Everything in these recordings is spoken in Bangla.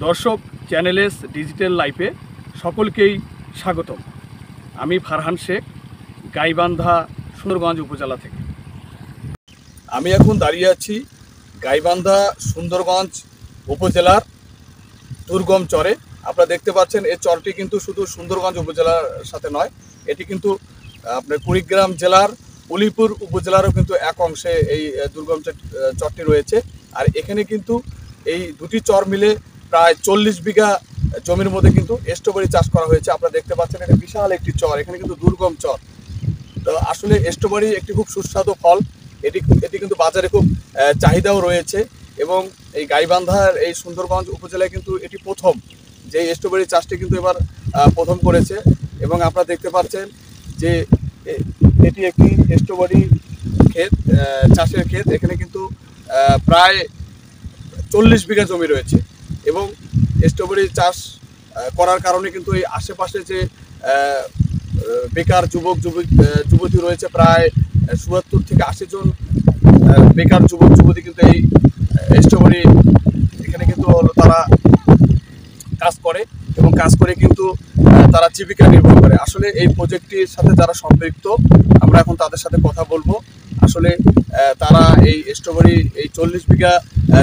দর্শক, চ্যানেলেস ডিজিটাল লাইফে সকলকেই স্বাগতম। আমি ফারহান শেখ, গাইবান্ধা, সুন্দরগঞ্জ উপজেলা থেকে। আমি এখন দাঁড়িয়ে আছি গাইবান্ধা, সুন্দরগঞ্জ উপজেলার দুর্গম চরে। আপনারা দেখতে পাচ্ছেন এই চরটি কিন্তু শুধু সুন্দরগঞ্জ উপজেলার সাথে নয়, এটি কিন্তু আপনার কুড়িগ্রাম জেলার উলিপুর উপজেলারও কিন্তু এক অংশে এই দুর্গম চরটি রয়েছে। আর এখানে কিন্তু এই দুটি চর মিলে প্রায় 40 বিঘা জমির মধ্যে কিন্তু স্ট্রবেরি চাষ করা হয়েছে। আপনারা দেখতে পাচ্ছেন এটা বিশাল একটি চর, এখানে কিন্তু দুর্গম চর। তো আসলে স্ট্রবেরি একটি খুব সুস্বাদু ফল, এটি কিন্তু বাজারে খুব চাহিদাও রয়েছে। এবং এই গাইবান্ধার এই সুন্দরগঞ্জ উপজেলায় কিন্তু এটি প্রথম, যে স্ট্রবেরি চাষটি কিন্তু এবার প্রথম করেছে। এবং আপনারা দেখতে পাচ্ছেন যে এটি একটি স্ট্রবেরি ক্ষেত, চাষের ক্ষেত। এখানে কিন্তু প্রায় 40 বিঘা জমি রয়েছে। এবং স্ট্রবেরি চাষ করার কারণে কিন্তু এই আশেপাশে যে বেকার যুবতী রয়েছে, প্রায় ৭৪ থেকে ৮০ জন বেকার যুবতী কিন্তু এই স্ট্রবেরি এখানে কিন্তু তারা কাজ করে, এবং কাজ করে কিন্তু তারা জীবিকা নির্বাহ করে। আসলে এই প্রজেক্টটির সাথে যারা সম্পৃক্ত, আমরা এখন তাদের সাথে কথা বলবো। আসলে তারা এই স্ট্রবেরি, এই 40 বিঘা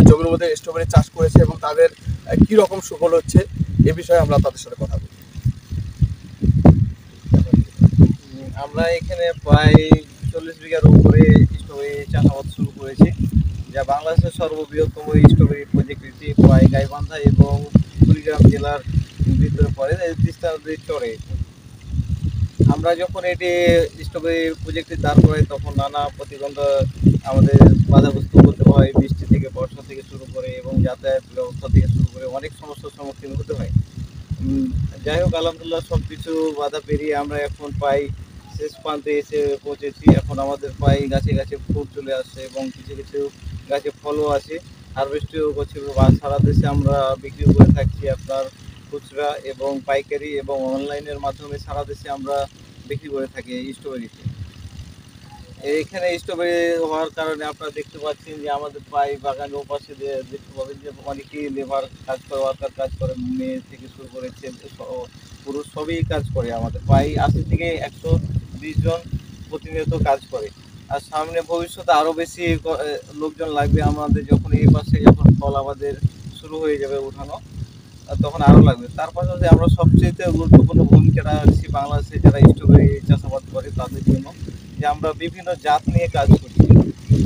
জমির মধ্যে স্ট্রবেরি চাষ করেছে এবং তাদের কি রকম সুফল হচ্ছে এ বিষয়ে আমরা তাদের সাথে কথা বলি। আমরা এখানে প্রায় 40 বিঘার উপরে স্ট্রবেরি চাষাবাদ শুরু করেছি, যা বাংলাদেশের সর্ববৃহত্তম স্ট্রবেরি প্রজেক্ট। এটি প্রায় গাইবান্ধা এবং কুড়িগ্রাম জেলার ভিতরে পড়ে, তিস্তা নদীর চরে। আমরা যখন এটি স্ট্রবেরি প্রজেক্টটি দাঁড় করাই, তখন নানা প্রতিবন্ধক আমাদের বাধাগ্রস্ত করতে হয়। বৃষ্টি থেকে, বর্ষা থেকে শুরু করে এবং যাতায়াত ব্যবস্থা থেকে শুরু করে অনেক সমস্যার সম্মুখীন হতে হয়। যাই হোক, আলহামদুলিল্লাহ সব কিছু বাধা পেরিয়ে আমরা এখন প্রায় শেষ প্রান্তে এসে পৌঁছেছি। এখন আমাদের প্রায় গাছে গাছে ফুল চলে আসছে এবং কিছু কিছু গাছে ফলও আছে, হারভেস্টও করছি। সারা দেশে আমরা বিক্রি করে থাকছি, আপনার খুচরা এবং পাইকারি এবং অনলাইনের মাধ্যমে সারা দেশে আমরা বিক্রি করে থাকি স্ট্রবেরিতে। এখানে স্ট্রবেরি হওয়ার কারণে আপনারা দেখতে পাচ্ছেন যে আমাদের প্রায় বাগানের ওপাশে দেখতে পাবেন যে অনেকেই লেবার কাজ করে, ওয়ার্কার কাজ করে, মেয়ে থেকে শুরু করে ছেলে পুরুষ সবই কাজ করে। আমাদের প্রায় 80 থেকে 120 জন প্রতিনিয়ত কাজ করে। আর সামনে ভবিষ্যতে আরও বেশি লোকজন লাগবে আমাদের, যখন এই পাশে যখন ফল আমাদের শুরু হয়ে যাবে উঠানো, তখন আরও লাগবে। তার পাশাপাশি আমরা সবচেয়ে গুরুত্বপূর্ণ ভূমিকা রাখছি বাংলাদেশে যারা স্ট্রবেরি চাষাবাদ করে তাদের জন্য, যে আমরা বিভিন্ন জাত নিয়ে কাজ করছি,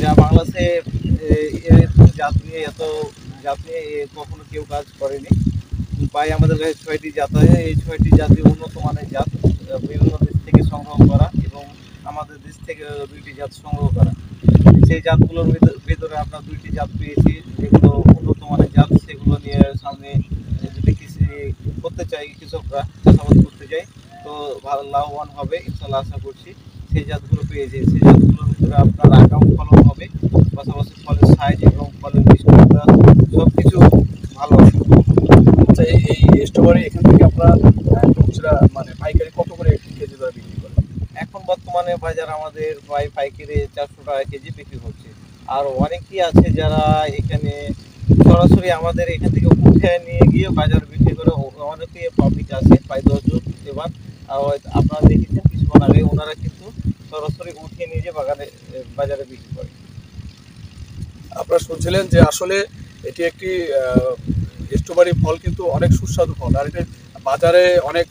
যা বাংলাদেশে এত জাত নিয়ে কখনো কেউ কাজ করেনি। প্রায় আমাদের কাছে 6টি জাত আছে। এই 6টি জাতি উন্নত মানের জাত, বিভিন্ন দেশ থেকে সংগ্রহ করা এবং আমাদের দেশ থেকে 2টি জাত সংগ্রহ করা। সেই জাতগুলোর ভিতরে আমরা 2টি জাত পেয়েছি, যেগুলো উন্নত মানের জাত। সেগুলো নিয়ে সামনে যদি কৃষি করতে চাই, কৃষকরা চাষাবাদ করতে চাই, তো ভালো লাভবান হবে ইনশাল্লাহ আশা করছি। সেই জাতগুলো পেয়েছি। সেই জাতগুলোর ভিতরে আপনার আগাম ফলন হবে, পাশাপাশি ফলের সাইজ এবং ফলের মিষ্টতা সব কিছু ভালো হবে। আচ্ছা, এই স্ট্রবেরি এখান থেকে আপনারা খুচরা মানে পাইকারি কত করে কেজি ধরে বিক্রি করেন? এখন বর্তমানে বাজার আমাদের প্রায় পাইকারি 400 টাকা কেজি বিক্রি হচ্ছে। আর অনেকেই আছে যারা এখানে সরাসরি আমাদের এখান থেকে উঠে নিয়ে গিয়ে বাজার বিক্রি করে। অনেকেই পাবলিক আছে, প্রায় 10 জন। এবার আপনারা দেখেছেন কিছুক্ষণ আগে, ওনারা কিন্তু সরাসরি উঠিয়ে নিয়ে যে বাজারে বিক্রি করে। আপনারা শুনছিলেন যে আসলে এটি একটি স্ট্রবেরি ফল কিন্তু অনেক সুস্বাদু ফল, আর এটির বাজারে অনেক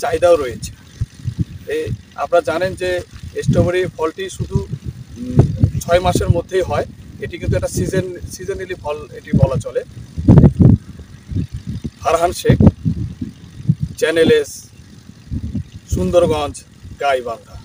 চাহিদাও রয়েছে। আপনারা জানেন যে স্ট্রবেরি ফলটি শুধু 6 মাসের মধ্যেই হয়। এটি কিন্তু একটা সিজনালি ফল এটি বলা চলে। ফারহান শেখ, চ্যানেলেস, সুন্দরগঞ্জ, গাইবান্ধা।